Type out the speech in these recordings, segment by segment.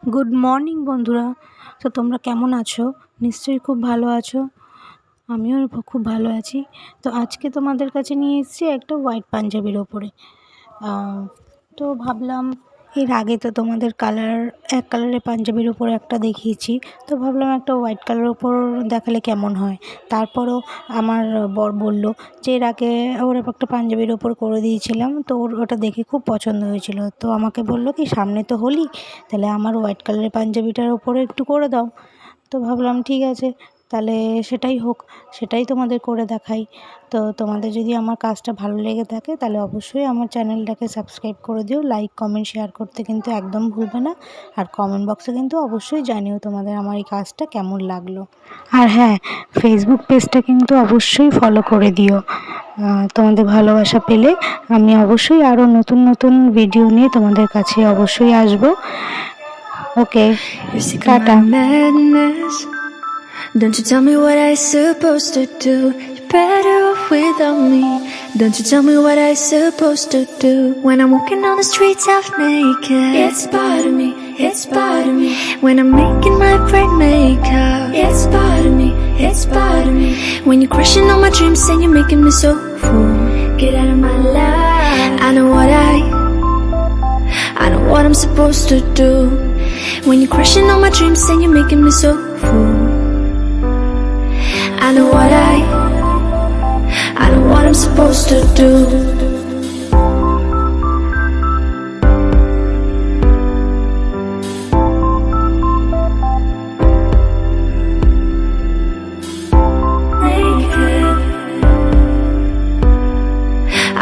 Good morning বন্ধুরা। তো তোমরা কেমন আছো? নিশ্চয়ই খুব ভালো আছো। আমিও খুব ভালো আছি। তো আজকে তোমাদের কাছে নিয়ে এসেছি একটা হোয়াইট পাঞ্জাবির ওপরে। তো ভাবলাম, এর আগে তো তোমাদের এক কালারের পাঞ্জাবির ওপরে একটা দেখিয়েছি। তো ভাবলাম একটা হোয়াইট কালারের ওপর দেখালে কেমন হয়। তারপরও আমার বর বলল যে এর আগে ওর একটা পাঞ্জাবির ওপর করে দিয়েছিলাম, তো ওর ওটা দেখে খুব পছন্দ হয়েছিল। তো আমাকে বলল কি, সামনে তো হোলি, তাহলে আমার হোয়াইট কালারের পাঞ্জাবিটার ওপরে একটু করে দাও। তো ভাবলাম ঠিক আছে, তাহলে সেটাই হোক, সেটাই তোমাদের করে দেখাই। তো তোমাদের যদি আমার কাজটা ভালো লেগে থাকে তাহলে অবশ্যই আমার চ্যানেলটাকে সাবস্ক্রাইব করে দিও, লাইক কমেন্ট শেয়ার করতে কিন্তু একদম ভুলবে না। আর কমেন্ট বক্সে কিন্তু অবশ্যই জানিও তোমাদের আমার এই কাজটা কেমন লাগলো। আর হ্যাঁ, ফেসবুক পেজটা কিন্তু অবশ্যই ফলো করে দিও। তোমাদের ভালোবাসা পেলে আমি অবশ্যই আরও নতুন নতুন ভিডিও নিয়ে তোমাদের কাছে অবশ্যই আসবো। ওকে, tata. Don't you tell me what I supposed to do. You're better off without me. Don't you tell me what I supposed to do. When I'm walking on the streets half naked, it's part of me, it's part of me. When I'm making my bright makeup, it's part of me, it's part of me. When you're crushing on my dreams and you're making me so full, get out of my life. I know what I'm supposed to do. When you're crushing on my dreams and you're making me so full, I know what I'm supposed to do.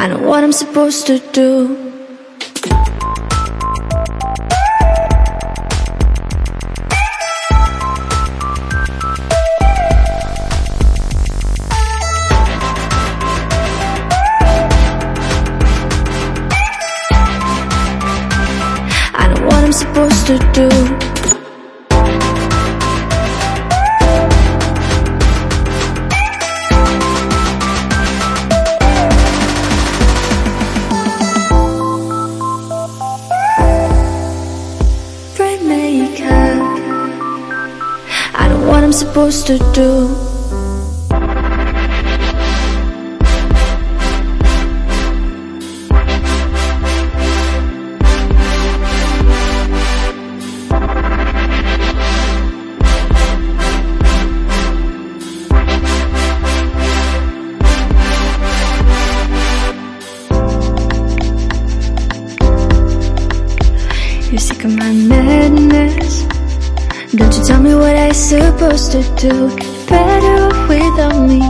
I know what I'm supposed to do. I'm supposed to do. Bright makeup, I know what I'm supposed to do. You're sick of my madness. Don't you tell me what I supposed to do. You're better off without me.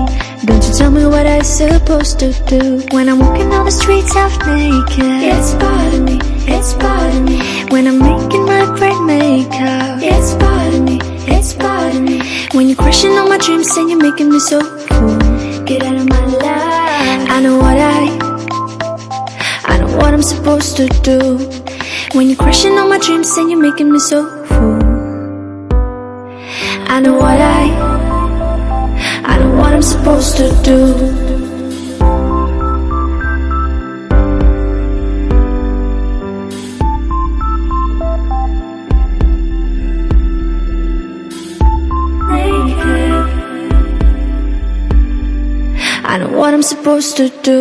Don't you tell me what I supposed to do. When I'm walking on the streets half naked, it's part of me, it's part of me. When I'm making my bright makeup, it's part of me, it's part of me. When you're crushing on my dreams and you're making me so full, get out of my life. I know what I'm supposed to do. When you're crushing on my dreams and you're making me so full, I know what I'm supposed to do. I know what I'm supposed to do.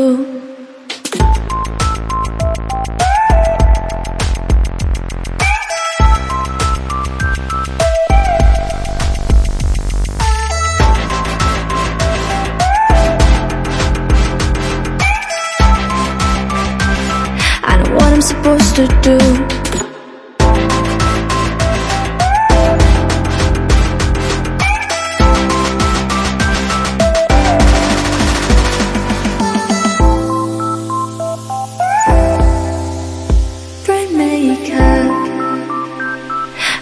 I'm supposed to do. Bright makeup,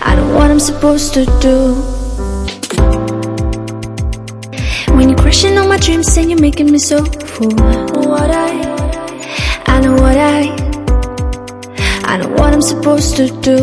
I know what I'm supposed to do. When you're crushing on my dreams and you're making me so full, I know what I'm supposed to do.